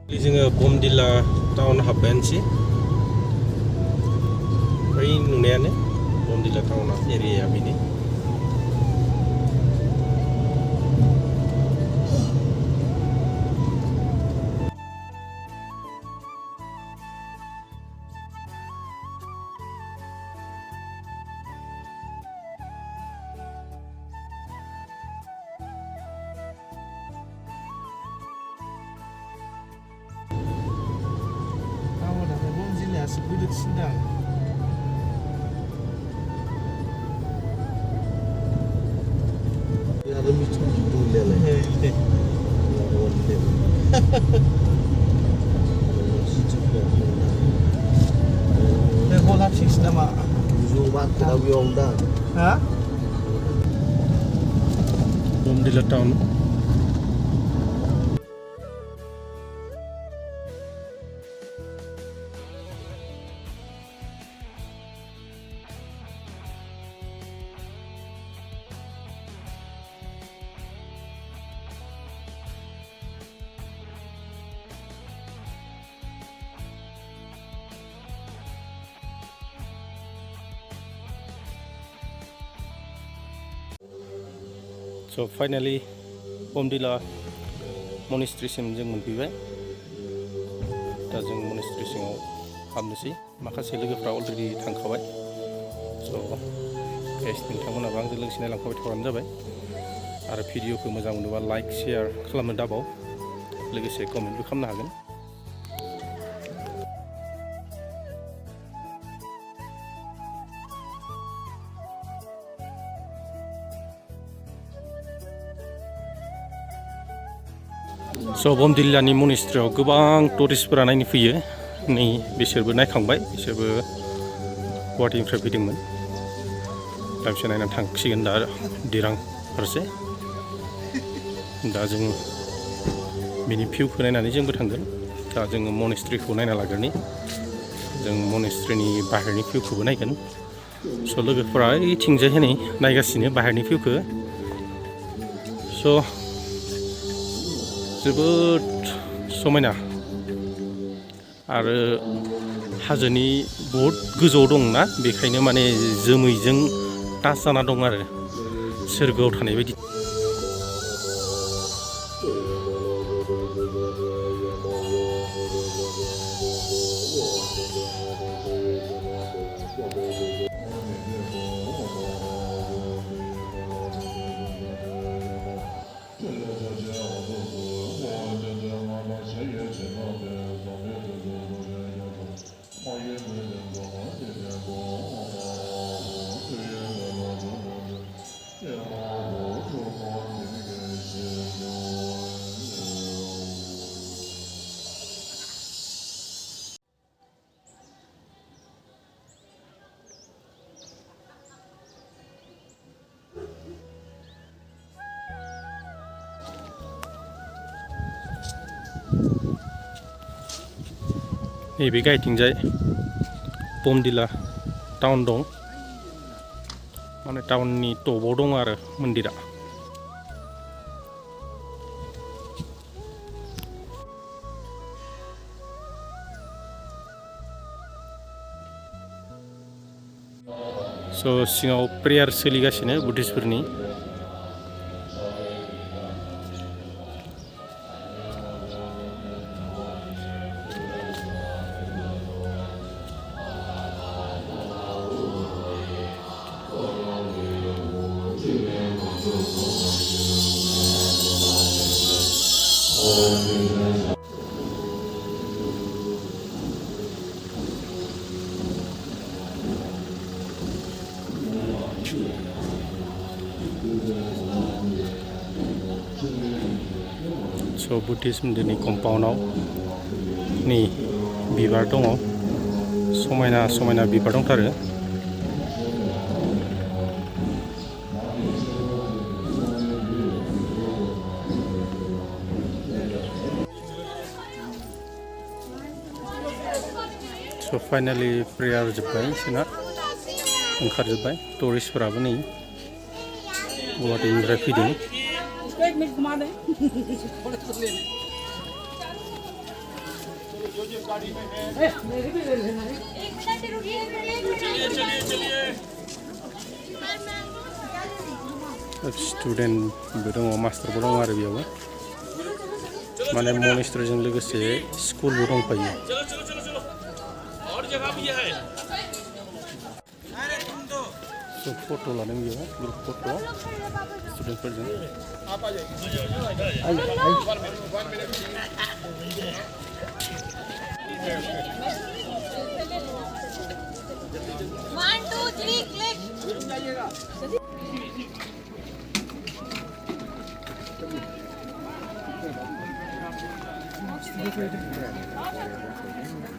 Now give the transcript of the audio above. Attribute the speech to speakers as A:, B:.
A: जोङो बमदिला टाउन हाबबायानोसै बै नुनायानो बमदिला टाउना एरियाया बेनो Buddhist Bomdila town. So finally, Bomdila Monastery SIM जों मोनफैबाय दा जों Monastery सिङाव हाबनोसै माखासे लोगोफ्रा अलरेडि थांखाबाय स' गाइस नोंथांमोनाबो आंजों लोगोसे नायलांफाबाय थाबानो जाबाय आरो भिडिअखौ मोजां मोनोबा लाइक शेयार खालामनो दाबाव लोगोसे कमेन्टबो खालामनो हागोन स' बमदिलानि मनेस्ट्रियाव गोबां टुरिस्टफोरा नायनो फैयो नै बिसोरबो नायखांबाय बिसोरबो गुवाहाटीनिफ्राय फैदोंमोन दा बिसोर नायनानै थांसिगोन दा दिरां फारसे दा जों बिनि भिउखौ नायनानै जोंबो थांगोन दा जोङो मनेस्ट्रिखौ नायना लाग्रोनि जों मनेस्ट्रिनि बाहेरनि भिउखौबो नायगोन स' लोगोफोरा ओइथिंजाय नै नायगासिनो बाहेरनि भिउखौ स' जोबोद समायना आरो हाजोनि बहुद गोजौआव दंना बेखायनो माने जोमैजों टाच जाना दं आरो सोरगोआव थानाय बायदि नैबे गायथिंजाय बमदिला टाउन दं माने टाउननि टपाव दं आरो मन्दिरा स' सिङाव प्रेयार सोलिगासिनो बुद्धिस्टफोरनि स' बुद्धिस्ट मन्दिरनि कम्पाउन्डआव नै बिबार दङ समायना समायना बिबार दंथारो स' फाइनालि प्रेयार जोब्बाय जोंना ओंखारजोब्बाय टुरिस्टफोराबो नै गुवाहाटीनिफ्राय फैदों स्टुडेन्टबो दङ मास्टारबो दङ आरो बेयाव माने मनेस्ट्रिजों लोगोसे स्कुलबो दंफायो फट' लादों बेयाव ग्रुप फट' स्टुडेन्टफोरजों
B: One, two, three, click.